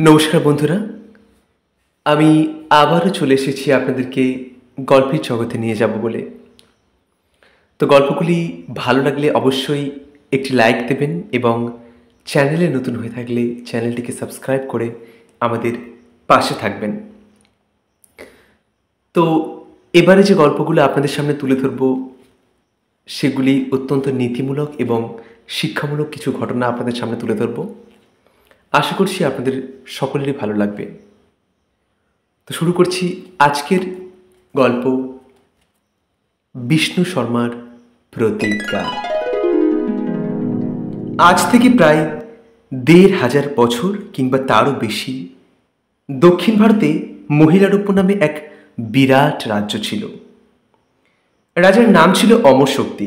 নমস্কার বন্ধুরা, আমি আবারও চলে এসেছি আপনাদেরকে গল্পের জগতে নিয়ে যাব বলে। তো গল্পগুলি ভালো লাগলে অবশ্যই একটি লাইক দেবেন এবং চ্যানেলে নতুন হয়ে থাকলে চ্যানেলটিকে সাবস্ক্রাইব করে আমাদের পাশে থাকবেন। তো এবারে যে গল্পগুলো আপনাদের সামনে তুলে ধরব সেগুলি অত্যন্ত নীতিমূলক এবং শিক্ষামূলক কিছু ঘটনা আপনাদের সামনে তুলে ধরব। আশা করছি আপনাদের সকলেরই ভালো লাগবে। তো শুরু করছি আজকের গল্প, বিষ্ণু শর্মার প্রতিজ্ঞা। আজ থেকে প্রায় ১,৫০০ বছর কিংবা তারও বেশি দক্ষিণ ভারতে মহিলারূপ নামে এক বিরাট রাজ্য ছিল। রাজার নাম ছিল অমর শক্তি।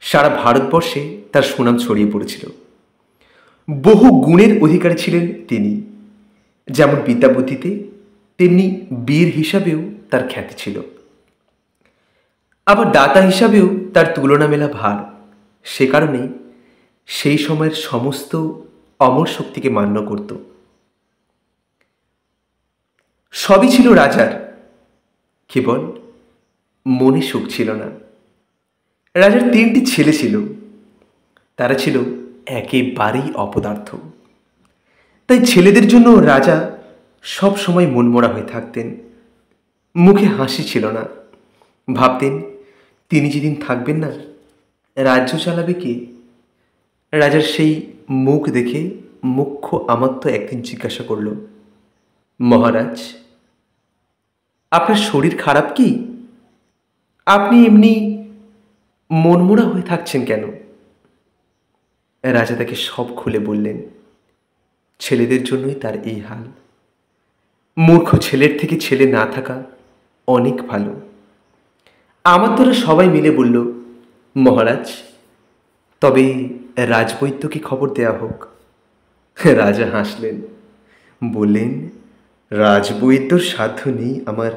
সারা ভারতবর্ষে তার সুনাম ছড়িয়ে পড়েছিল। বহু গুণের অধিকারী ছিলেন তিনি। যেমন বিদ্যাবুদ্ধিতে, তেমনি বীর হিসাবেও তার খ্যাতি ছিল। আবার দাতা হিসাবেও তার তুলনা মেলা ভার। সে কারণে সেই সময়ের সমস্ত অমর শক্তিকে মান্য করত। সবই ছিল রাজার, কেবল মনে সুখ ছিল না। রাজার ৩টি ছেলে ছিল। তারা ছিল একেবারেই অপদার্থ। তাই ছেলেদের জন্য রাজা সব সময় মনমরা হয়ে থাকতেন। মুখে হাসি ছিল না। ভাবতেন, তিনি যেদিন থাকবেন না, রাজ্য চালাবে কে? রাজার সেই মুখ দেখে মুখ্য আমাত্য একদিন জিজ্ঞাসা করল, মহারাজ, আপনার শরীর খারাপ কি? আপনি এমনি মনমরা হয়ে থাকছেন কেন? রাজা তাকে সব খুলে বললেন, ছেলেদের জন্যই তার এই হাল। মূর্খ ছেলের থেকে ছেলে না থাকা অনেক ভালো। আমার তোরা সবাই মিলে বলল, মহারাজ, তবে রাজবৈদ্যকে খবর দেয়া হোক। রাজা হাসলেন, বললেন, রাজবৈদ্যর সাধ্য নেই আমার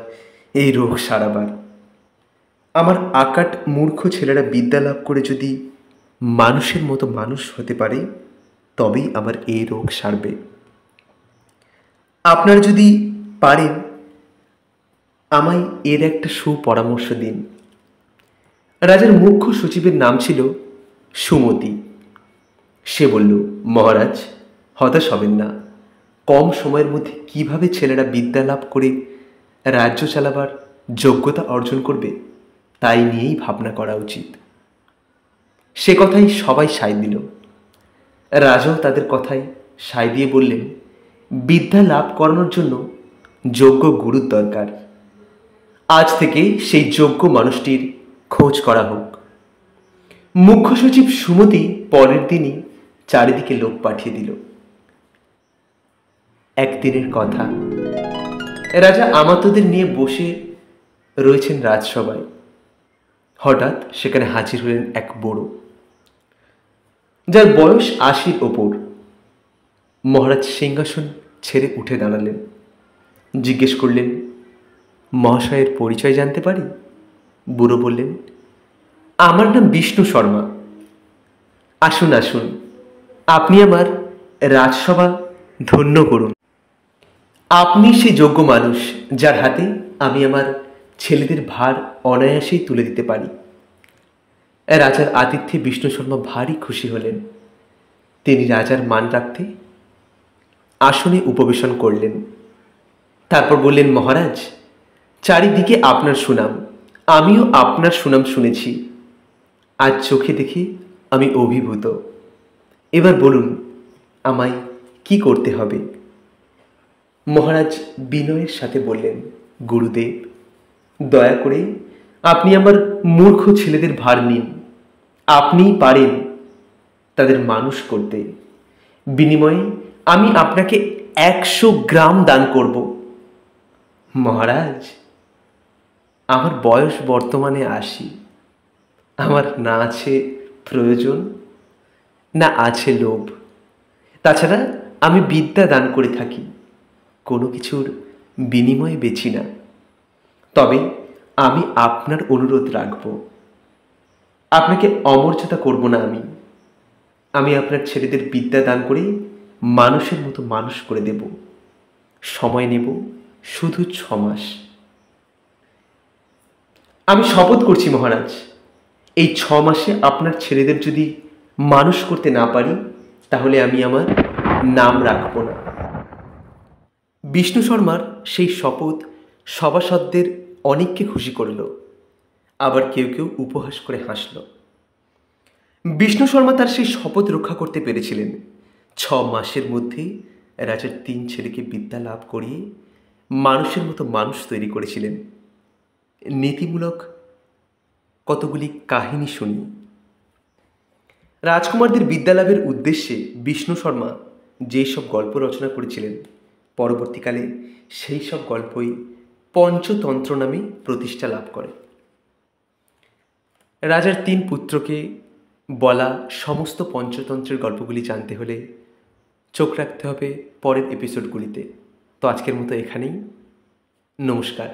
এই রোগ সারাবার। আমার আকাট মূর্খ ছেলেরা বিদ্যা লাভ করে যদি মানুষের মতো মানুষ হতে পারে, তবেই আমার এই রোগ সারবে। আপনারা যদি পারেন আমায় এর একটা সুপরামর্শ দিন। রাজার মুখ্য সচিবের নাম ছিল সুমতি। সে বলল, মহারাজ, হতাশ হবেন না। কম সময়ের মধ্যে কিভাবে ছেলেরা বিদ্যা লাভ করে রাজ্য চালাবার যোগ্যতা অর্জন করবে, তাই নিয়েই ভাবনা করা উচিত। সে কথাই সবাই সায় দিল। রাজাও তাদের কথায় সায় দিয়ে বললেন, বিদ্যা লাভ করানোর জন্য যোগ্য গুরুর দরকার। আজ থেকে সেই যোগ্য মানুষটির খোঁজ করা হোক। মুখ্য সচিব সুমতি পরের দিনই চারিদিকে লোক পাঠিয়ে দিল। একদিনের কথা, রাজা আমাত্যদের নিয়ে বসে রয়েছেন রাজসভায়। হঠাৎ সেখানে হাজির হলেন এক বুড়ো, যার বয়স ৮০-র ওপর। মহারাজ সিংহাসন ছেড়ে উঠে দাঁড়ালেন। জিজ্ঞেস করলেন, মহাশয়ের পরিচয় জানতে পারি? বুড়ো বললেন, আমার নাম বিষ্ণু শর্মা। আসুন আসুন, আপনি আমার রাজসভা ধন্য করুন। আপনি সেই যোগ্য মানুষ যার হাতে আমি আমার ছেলেদের ভার অনায়াসেই তুলে দিতে পারি। রাজার আতিথ্যে বিষ্ণু শর্মা ভারী খুশি হলেন। তিনি রাজার মান রাখতে আসনে উপবেশন করলেন। তারপর বললেন, মহারাজ, চারিদিকে আপনার সুনাম। আমিও আপনার সুনাম শুনেছি। আজ চোখে দেখে আমি অভিভূত। এবার বলুন, আমায় কি করতে হবে? মহারাজ বিনয়ের সাথে বললেন, গুরুদেব, দয়া করে আপনি আমার মূর্খ ছেলেদের ভার নিন। আপনিই পারেন তাদের মানুষ করতে। বিনিময়ে আমি আপনাকে ১০০ গ্রাম দান করব। মহারাজ, আমার বয়স বর্তমানে ৮০। আমার না আছে প্রয়োজন, না আছে লোভ। তাছাড়া আমি বিদ্যা দান করে থাকি, কোনো কিছুর বিনিময়ে বেছি না। তবে আমি আপনার অনুরোধ রাখব, আপনাকে অমর্যাদা করব না। আমি আপনার ছেলেদের বিদ্যা দান করে মানুষের মতো মানুষ করে দেব। সময় নেব শুধু 6 মাস। আমি শপথ করছি মহারাজ, এই 6 মাসে আপনার ছেলেদের যদি মানুষ করতে না পারি তাহলে আমি আমার নাম রাখব না। বিষ্ণু শর্মার সেই শপথ সভাসদদের অনেককে খুশি করল, আবার কেউ কেউ উপহাস করে হাসল। বিষ্ণু শর্মা তার সেই শপথ রক্ষা করতে পেরেছিলেন। 6 মাসের মধ্যে রাজার 3 ছেলেকে বিদ্যা লাভ করিয়ে মানুষের মতো মানুষ তৈরি করেছিলেন। নীতিমূলক কতগুলি কাহিনী শুনি। রাজকুমারদের বিদ্যালাভের উদ্দেশ্যে বিষ্ণু শর্মা যেসব গল্প রচনা করেছিলেন, পরবর্তীকালে সেই সব গল্পই পঞ্চতন্ত্র নামে প্রতিষ্ঠা লাভ করে। রাজার 3 পুত্রকে বলা সমস্ত পঞ্চতন্ত্রের গল্পগুলি জানতে হলে চোখ রাখতে হবে পরের এপিসোডগুলিতে। তো আজকের মতো এখানেই। নমস্কার।